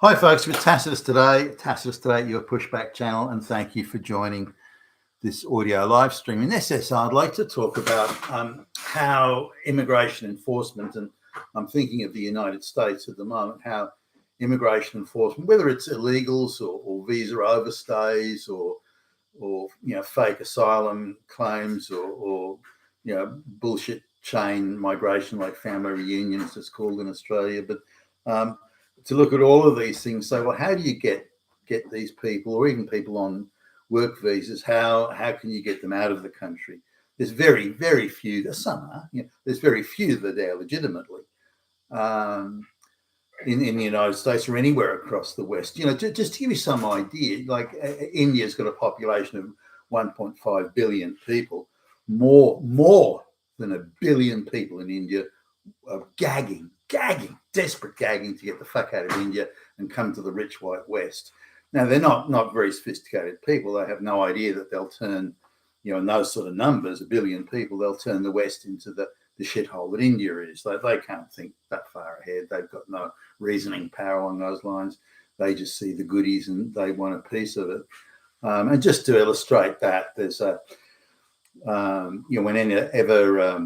Hi, folks, with Tacitus today. Tacitus today, your pushback channel, and thank you for joining this audio live stream. In this essay, I'd like to talk about how immigration enforcement, and I'm thinking of the United States at the moment, how immigration enforcement, whether it's illegals or visa overstays or fake asylum claims or bullshit chain migration like family reunions, it's called in Australia, but to look at all of these things, say, well, how do you get these people, or even people on work visas? How can you get them out of the country? There's very, very few. There's some are. There's very few that are there legitimately in the United States or anywhere across the West. Just to give you some idea, like India's got a population of 1.5 billion people. More than a billion people in India are desperate gagging to get the fuck out of India and come to the rich white West. Now, they're not very sophisticated people. They have no idea that they'll turn, in those sort of numbers, a billion people, they'll turn the West into the shithole that India is. They can't think that far ahead. They've got no reasoning power along those lines. They just see the goodies and they want a piece of it. And just to illustrate that, there's whenever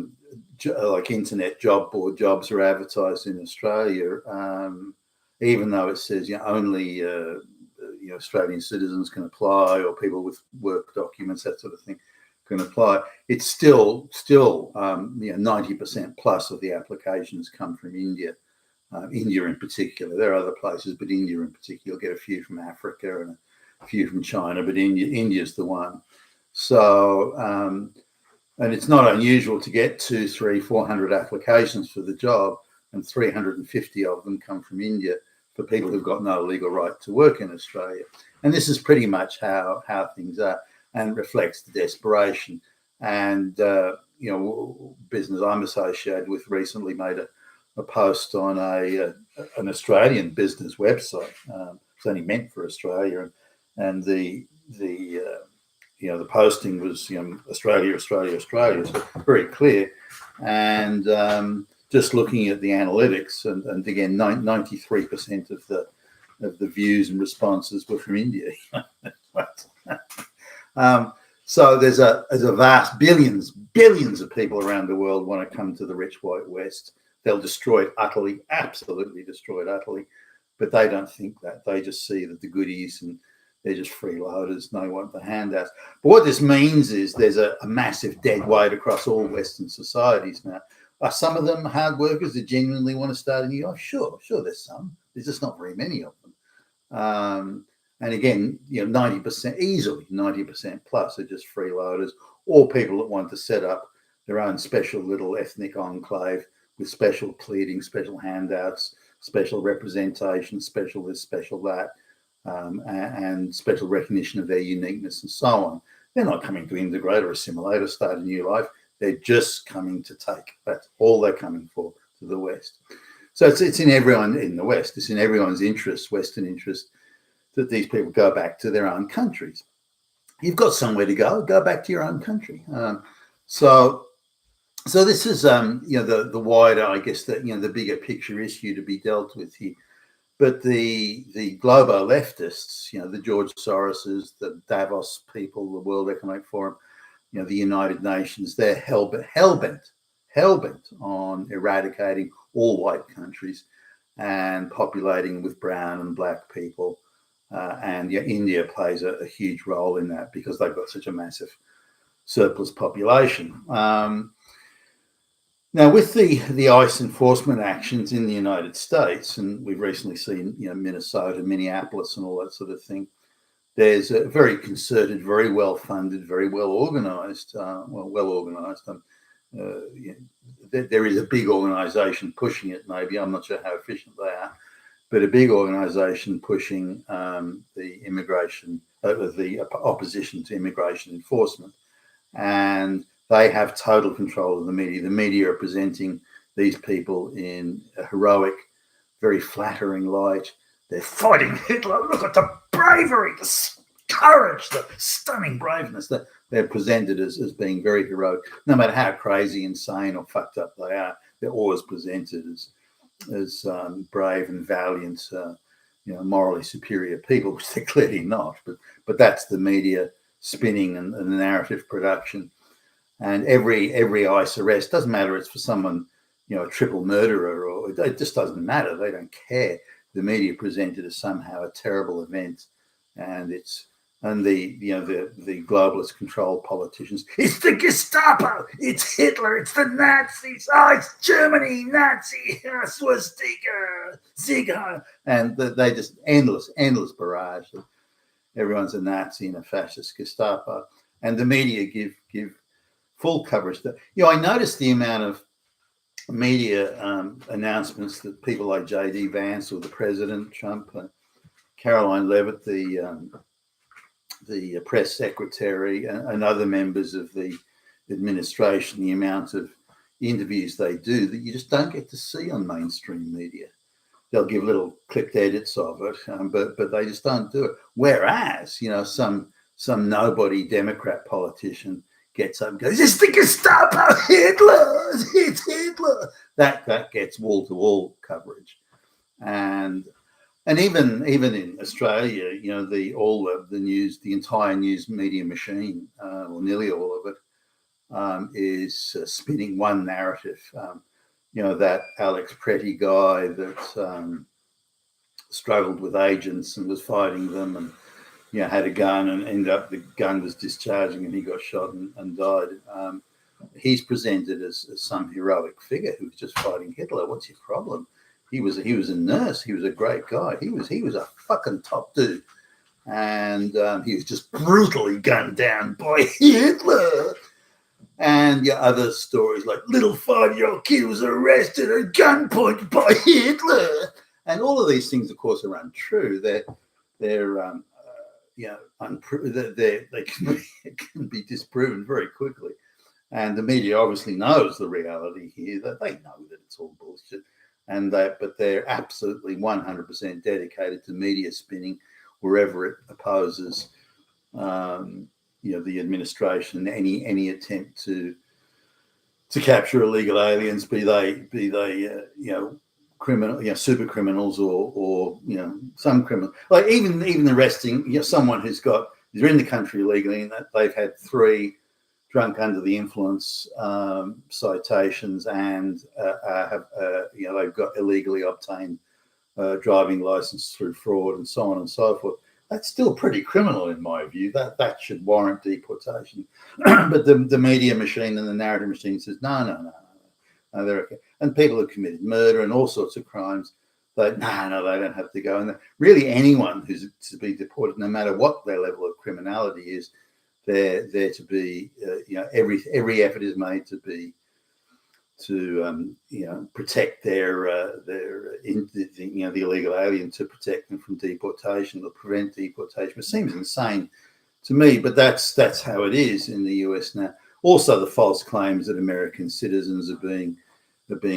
like internet job board jobs are advertised in Australia, even though it says only Australian citizens can apply, or people with work documents, that sort of thing, can apply, it's still 90% plus of the applications come from India. India in particular. There are other places, but India in particular. You'll get a few from Africa and a few from China, but India's the one. So, and it's not unusual to get 200, 300, 400 applications for the job, and 350 of them come from India for people who've got no legal right to work in Australia. And this is pretty much how things are, and reflects the desperation. And, business I'm associated with recently made a post on an Australian business website. It's only meant for Australia, and the posting was Australia, Australia, Australia, so very clear. And just looking at the analytics, and again, 93% of the views and responses were from India. So there's a vast billions of people around the world want to come to the rich white West. They'll destroy it utterly, absolutely destroy it utterly, but they don't think that. They just see that the goodies, and they're just freeloaders. They want the handouts. But what this means is there's a massive dead weight across all Western societies now. Are some of them hard workers that genuinely want to start a new life? Sure, there's some. There's just not very many of them. And again, 90%, easily 90% plus are just freeloaders, or people that want to set up their own special little ethnic enclave with special pleading, special handouts, special representation, special this, special that, and special recognition of their uniqueness and so on. They're not coming to integrate or assimilate or start a new life. They're just coming to take. That's all they're coming for, to the West. So it's in everyone in the West. It's in everyone's interest, Western interest, that these people go back to their own countries. You've got somewhere to go back to your own country. So this is the wider, I guess, the bigger picture issue to be dealt with here. But the globo-leftists, the George Soroses, the Davos people, the World Economic Forum, the United Nations, they're hell-bent on eradicating all white countries and populating with brown and black people. And India plays a huge role in that because they've got such a massive surplus population. Now, with the ICE enforcement actions in the United States, and we've recently seen, Minnesota, Minneapolis, and all that sort of thing, there's a very concerted, very well funded, very well organized. There is a big organization pushing it. Maybe I'm not sure how efficient they are, but a big organization pushing the opposition to immigration enforcement, and they have total control of the media. The media are presenting these people in a heroic, very flattering light. They're fighting Hitler. Look at the bravery, the courage, the stunning braveness. That they're presented as being very heroic. No matter how crazy, insane, or fucked up they are, they're always presented as brave and valiant morally superior people, which they're clearly not. But that's the media spinning and the narrative production. And every ICE arrest, doesn't matter it's for someone, a triple murderer, or it just doesn't matter. They don't care. The media present it as somehow a terrible event, and the globalist controlled politicians. It's the Gestapo. It's Hitler. It's the Nazis. Oh, it's Germany. Nazi swastika, Ziga, and they just endless barrage. Everyone's a Nazi and a fascist Gestapo, and the media give full coverage. I noticed the amount of media announcements that people like J.D. Vance or the President, Trump, Caroline Leavitt, the press secretary, and other members of the administration, the amount of interviews they do that you just don't get to see on mainstream media. They'll give little clipped edits of it, but they just don't do it. Whereas, some nobody Democrat politician gets up and goes, "It's the Gestapo, Hitler, it's Hitler." That gets wall-to-wall coverage, and even in Australia, all of the news, the entire news media machine, or nearly all of it, is spinning one narrative. That Alex Pretty guy that struggled with agents and was fighting them, and had a gun and ended up the gun was discharging and he got shot and died. He's presented as some heroic figure who was just fighting Hitler. What's your problem? He was a nurse. He was a great guy. He was a fucking top dude, and he was just brutally gunned down by Hitler. And other stories like little 5-year-old kid was arrested at gunpoint by Hitler, and all of these things, of course, are untrue. They're they can be disproven very quickly, and the media obviously knows the reality here. That they know that it's all bullshit, but they're absolutely 100% dedicated to media spinning wherever it opposes the administration, any attempt to capture illegal aliens, be they criminal, super criminals, or some criminal, like even arresting someone they're in the country illegally and that they've had 3 drunk under the influence citations, and they've got illegally obtained driving license through fraud and so on and so forth. That's still pretty criminal in my view. That should warrant deportation. But the media machine and the narrative machine says no, they're okay. And people have committed murder and all sorts of crimes. They don't have to go. And really, anyone who's to be deported, no matter what their level of criminality is, they're to be. Every effort is made to protect the illegal alien, to protect them from deportation or prevent deportation. It seems insane to me, but that's how it is in the US now. Also, the false claims that American citizens are being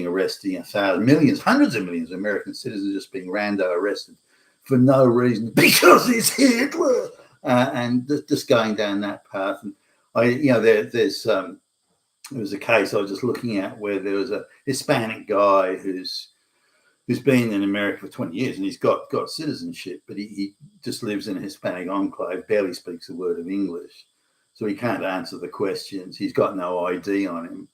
arrested, millions, hundreds of millions of American citizens just being rando arrested for no reason because it's Hitler, and just going down that path. And there was a case I was just looking at where there was a Hispanic guy who's been in America for 20 years and he's got citizenship, but he just lives in a Hispanic enclave, barely speaks a word of English, so he can't answer the questions. He's got no ID on him.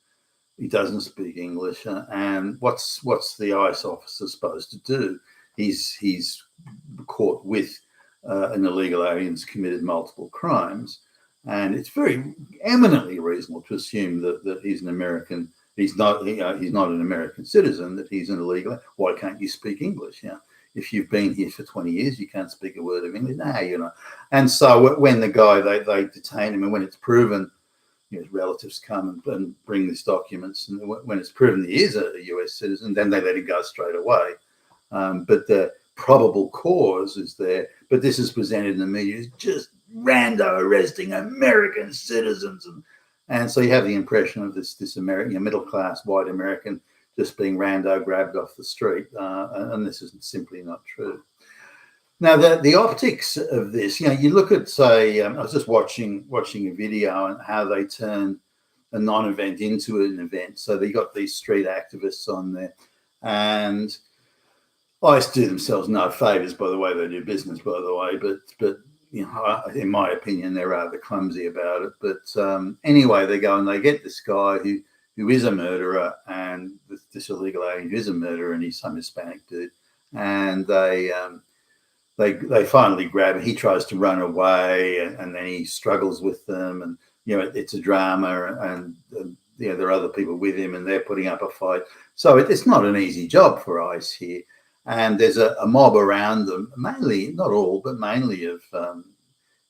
He doesn't speak English, and what's the ICE officer supposed to do? He's caught with an illegal alien who's committed multiple crimes. And it's very eminently reasonable to assume that he's an American. He's not an American citizen. That he's an illegal. Why can't you speak English? If you've been here for 20 years, you can't speak a word of English. No, And so when the guy they detain him, and when it's proven, his relatives come and bring these documents, and when it's proven he is a US citizen, then they let him go straight away. But the probable cause is there. But this is presented in the media as just rando arresting American citizens, and so you have the impression of this American, middle class white American, just being rando grabbed off the street, and this is simply not true. Now the optics of this, you look at, say, I was just watching a video on how they turn a non-event into an event. So they got these street activists on there, and ICE do themselves no favours by the way they do business, by the way, but you know, in my opinion, they're rather clumsy about it. But anyway, they go and they get this guy who is a murderer, and this illegal alien who is a murderer, and he's some Hispanic dude, and they finally grab him. He tries to run away, and then he struggles with them, and you know it's a drama, and you know there are other people with him, and they're putting up a fight. So it's not an easy job for ICE here, and there's a mob around them, mainly, not all, but mainly of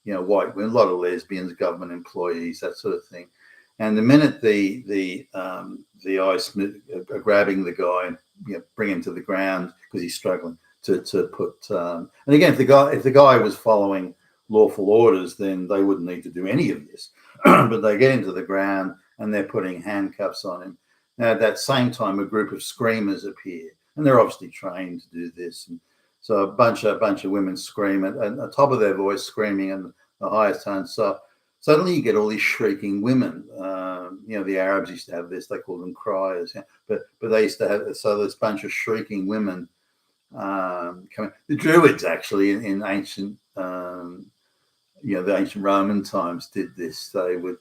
you know white women, a lot of lesbians, government employees, that sort of thing. And the minute the ICE are grabbing the guy and you know, bring him to the ground because he's struggling to put and again, if the guy was following lawful orders, then they wouldn't need to do any of this. But they get him to the ground and they're putting handcuffs on him. Now, at that same time, a group of screamers appear, and they're obviously trained to do this. And so a bunch of women scream at the top of their voice, screaming in the highest tone. So suddenly you get all these shrieking women. You know, the Arabs used to have this; they called them criers. Yeah? But they used to have so this bunch of shrieking women. The Druids actually in ancient, you know, the ancient Roman times did this. They would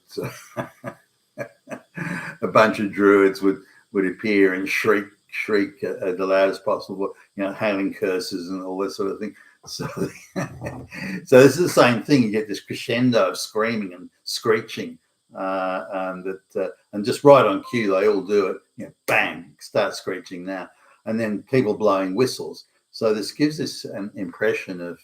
a bunch of Druids would appear and shriek at the loudest possible, you know, hailing curses and all that sort of thing. So, so this is the same thing. You get this crescendo of screaming and screeching, and just right on cue, they all do it. You know, bang, start screeching now, and then people blowing whistles. So this gives this impression of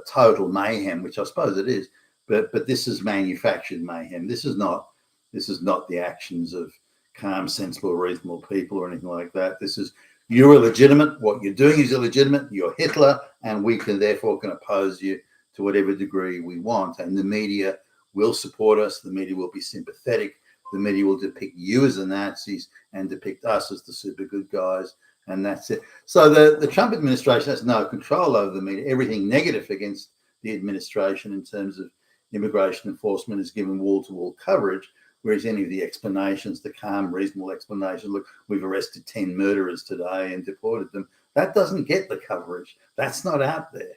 total mayhem, which I suppose it is. But this is manufactured mayhem. This is not the actions of calm, sensible, reasonable people or anything like that. This is, you're illegitimate. What you're doing is illegitimate. You're Hitler, and we can therefore oppose you to whatever degree we want. And the media will support us. The media will be sympathetic. The media will depict you as the Nazis and depict us as the super good guys. And that's it. So the Trump administration has no control over the media. Everything negative against the administration in terms of immigration enforcement is given wall-to-wall coverage, whereas any of the explanations, the calm, reasonable explanation, look, we've arrested 10 murderers today and deported them, that doesn't get the coverage. That's not out there.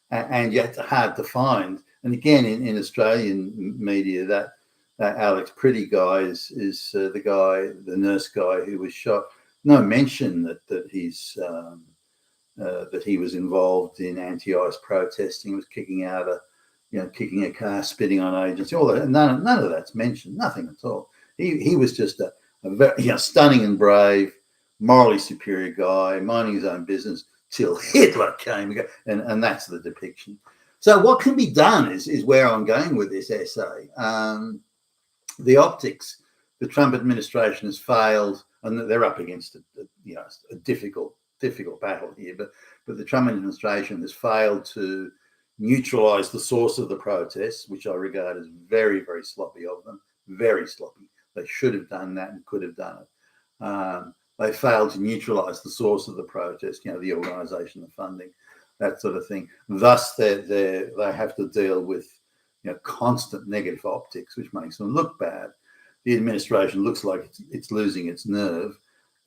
And yet hard to find. And again, in Australian media, that Alex Pretty guy is the nurse guy who was shot. No mention that he's that he was involved in anti-ICE protesting, was kicking a car, spitting on agents, all that. None of that's mentioned. Nothing at all. He was just a very stunning and brave, morally superior guy, minding his own business till Hitler came, and that's the depiction. So what can be done is where I'm going with this essay. The optics. The Trump administration has failed, and they're up against a difficult battle here. But the Trump administration has failed to neutralise the source of the protests, which I regard as very, very sloppy of them. Very sloppy. They should have done that and could have done it. They failed to neutralise the source of the protest. The organisation, the funding, that sort of thing. Thus, they have to deal with constant negative optics, which makes them look bad. The administration looks like it's losing its nerve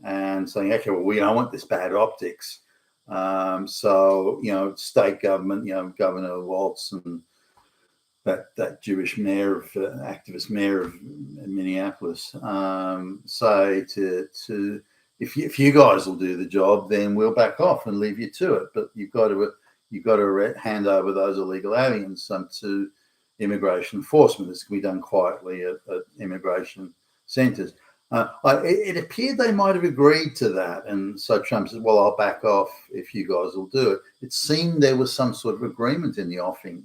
and saying, okay, well, we don't want this bad optics. So, state government, Governor Waltz and that Jewish mayor activist mayor of Minneapolis say to if you guys will do the job, then we'll back off and leave you to it. But you've got to hand over those illegal aliens to immigration enforcement. This can be done quietly at immigration centres. It appeared they might have agreed to that, and so Trump said, well, I'll back off if you guys will do it. It seemed there was some sort of agreement in the offing,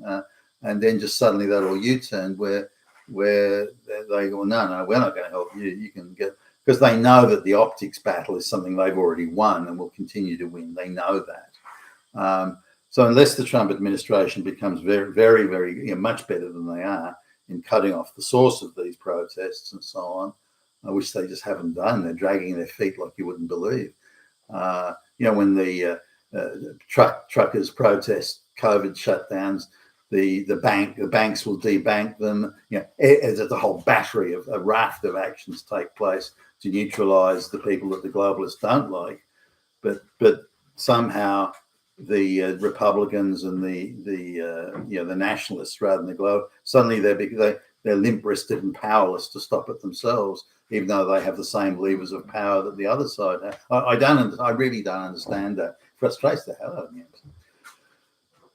and then just suddenly that all U-turned where they go, no, we're not going to help you. You can get, because they know that the optics battle is something they've already won and will continue to win. They know that. So unless the Trump administration becomes very, very, very much better than they are in cutting off the source of these protests and so on, which they just haven't done, they're dragging their feet like you wouldn't believe. When the truckers protest COVID shutdowns, the banks will debank them. There's a whole battery of a raft of actions take place to neutralise the people that the globalists don't like. but somehow the Republicans and the nationalists, rather than the globe, suddenly they're limp-wristed and powerless to stop it themselves, even though they have the same levers of power that the other side have. I really don't understand that. It frustrates the hell out of me.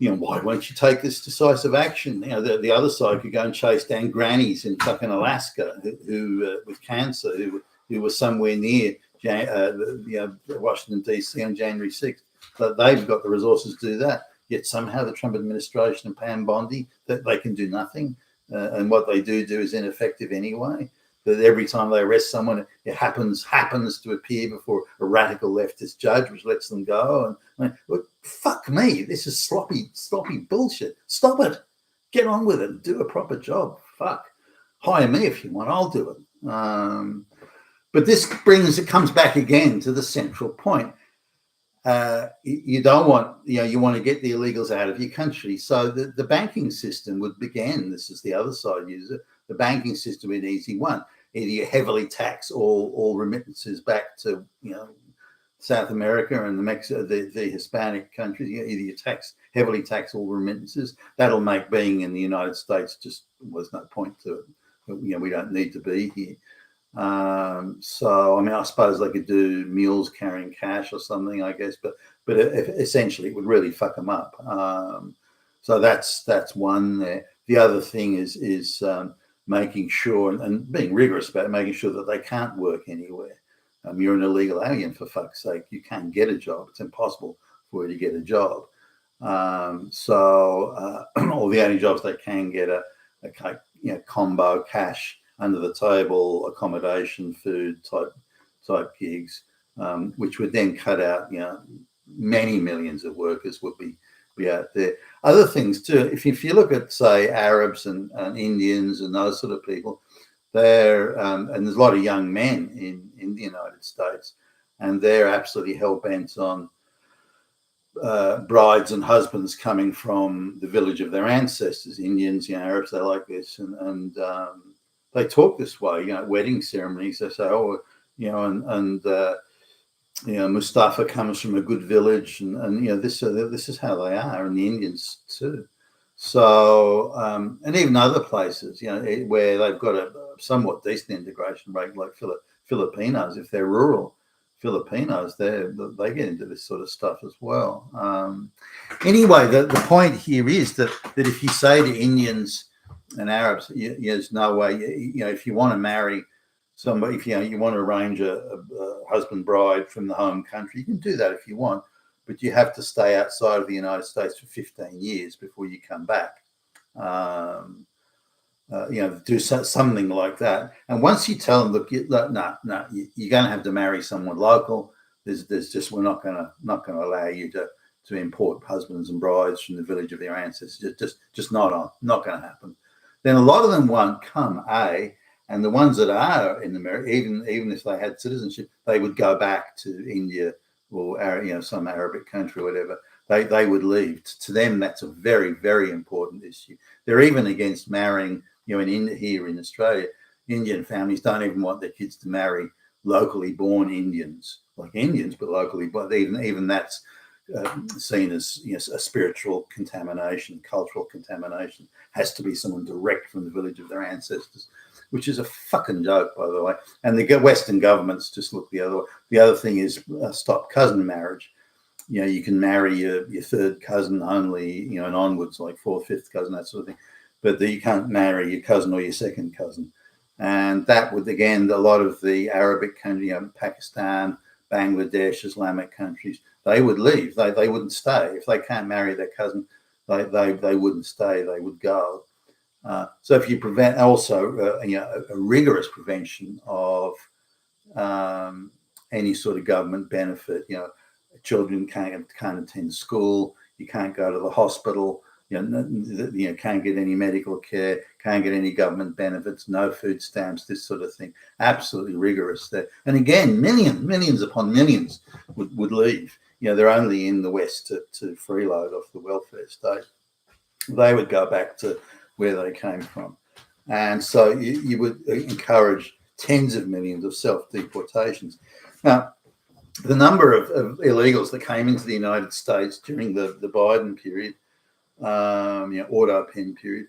Why won't you take this decisive action? The other side could go and chase down grannies in fucking Alaska who with cancer, who were somewhere near Washington D.C. on January 6th. But they've got the resources to do that. Yet somehow the Trump administration and Pam Bondi, that they can do nothing, and what they do is ineffective anyway. That every time they arrest someone, it happens to appear before a radical leftist judge, which lets them go. And look, fuck me, this is sloppy bullshit. Stop it. Get on with it. Do a proper job. Fuck. Hire me if you want. I'll do it. But it comes back again to the central point. You don't want, you want to get the illegals out of your country. So the banking system would begin. This is the other side user. The banking system is an easy one. Either you heavily tax all remittances back to South America and the Hispanic countries. Either you heavily tax all remittances. That'll make being in the United States was no point to it. We don't need to be here. So I suppose they could do mules carrying cash or something, I guess, but essentially it would really fuck them up. So that's one there. The other thing is making sure and being rigorous about making sure that they can't work anywhere. You're an illegal alien, for fuck's sake. You can't get a job. It's impossible for you to get a job. All the only jobs they can get are combo cash, under the table, accommodation, food type gigs, which would then cut out, many millions of workers would be out there. Other things too, if you look at, say, Arabs and Indians and those sort of people, they're and there's a lot of young men in the United States, and they're absolutely hell bent on brides and husbands coming from the village of their ancestors. Indians, Arabs, they like this, and they talk this way. Wedding ceremonies, they say, Mustafa comes from a good village, and this is how they are, and the Indians too. So, and even other places, where they've got a somewhat decent integration rate, like Filipinos, if they're rural Filipinos, they get into this sort of stuff as well. Anyway, the point here is that if you say to Indians and Arabs, there's no way, if you want to marry somebody, if you want to arrange a husband bride from the home country, you can do that if you want, but you have to stay outside of the United States for 15 years before you come back. Do something like that. And once you tell them, look, you're going to have to marry someone local. There's just, we're not going to allow you to import husbands and brides from the village of their ancestors. Just not going to happen. Then a lot of them won't come, and the ones that are in America, even if they had citizenship, they would go back to India or some Arabic country or whatever. They would leave. To them, that's a very, very important issue. They're even against marrying, here in Australia, Indian families don't even want their kids to marry locally born Indians, like Indians, but locally. But even that's seen as a spiritual contamination, cultural contamination. Has to be someone direct from the village of their ancestors, which is a fucking joke, by the way. And the Western governments just look the other way. The other thing is stop cousin marriage. You can marry your third cousin only, and onwards, like fourth, fifth cousin, that sort of thing. But you can't marry your cousin or your second cousin. And that would, again, a lot of the Arabic countries, Pakistan, Bangladesh, Islamic countries, they would leave. They wouldn't stay. If they can't marry their cousin, they wouldn't stay. They would go. So if you prevent also, a rigorous prevention of any sort of government benefit, children can't attend school, you can't go to the hospital, can't get any medical care, can't get any government benefits, no food stamps, this sort of thing. Absolutely rigorous there. And again, millions upon millions would leave. They're only in the West to freeload off the welfare state. They would go back to where they came from. And so you would encourage tens of millions of self-deportations. Now, the number of illegals that came into the United States during the Biden period, auto pen period,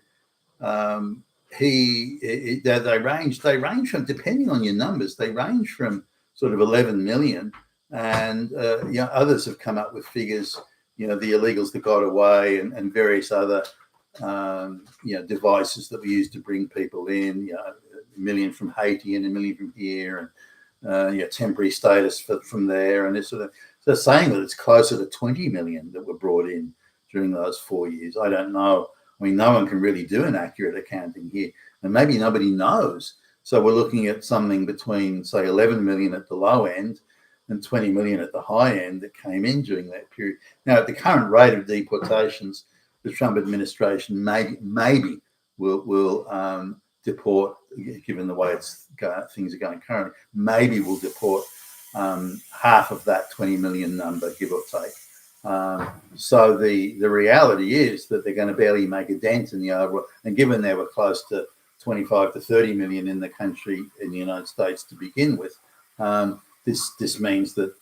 they range from, depending on your numbers, they range from sort of 11 million, and others have come up with figures, the illegals that got away and various other devices that we use to bring people in, 1 million from Haiti and 1 million from here, and temporary status from there, and this sort of, so saying that it's closer to 20 million that were brought in during those 4 years. I don't know. I mean, no one can really do an accurate accounting here, and maybe nobody knows. So we're looking at something between, say, 11 million at the low end and 20 million at the high end that came in during that period. Now, at the current rate of deportations, the Trump administration maybe will deport, given the way things are going currently, maybe we'll deport half of that 20 million number, give or take. So the reality is that they're going to barely make a dent in the overall, and given there were close to 25 to 30 million in the country, in the United States to begin with, this means that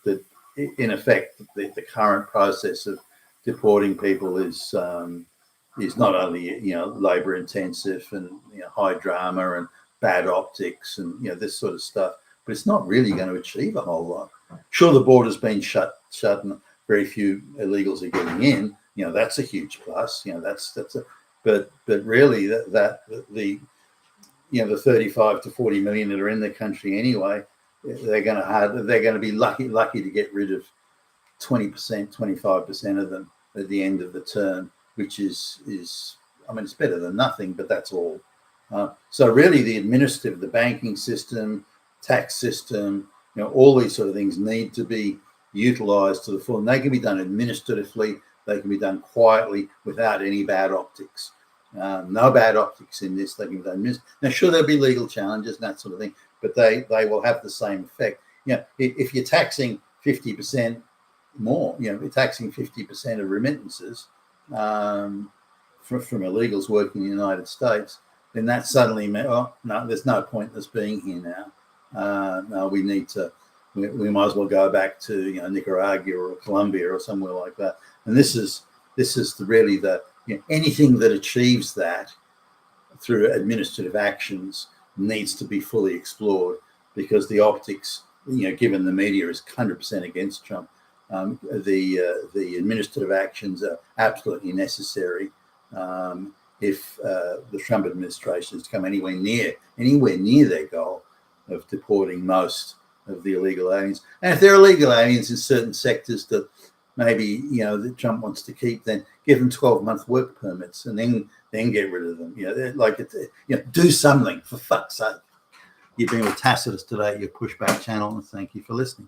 in effect the current process of deporting people is not only labor intensive and high drama and bad optics and this sort of stuff, but it's not really going to achieve a whole lot. Sure, the border's been shut and very few illegals are getting in. That's a huge plus. But really the 35 to 40 million that are in the country anyway, they're going to be lucky to get rid of 20%, 25% of them at the end of the term, which is I mean, it's better than nothing, but that's all. So really, the banking system, tax system, all these sort of things need to be utilised to the full, and they can be done administratively. They can be done quietly without any bad optics. No bad optics in this. They can be done. Now, sure, there'll be legal challenges and that sort of thing, but they will have the same effect. If you're taxing 50% more, you're taxing 50% of remittances from illegals working in the United States, then that suddenly meant, no, there's no point in us being here now. No, we need to. We might as well go back to Nicaragua or Colombia or somewhere like that. And this is really anything that achieves that through administrative actions needs to be fully explored, because the optics, given the media is 100% against Trump, the administrative actions are absolutely necessary if the Trump administration is to come anywhere near their goal of deporting most of the illegal aliens. And if there are illegal aliens in certain sectors that maybe that Trump wants to keep, then give them 12-month work permits and then get rid of them. Do something, for fuck's sake. You've been with Tacitus today at your Pushback channel, and thank you for listening.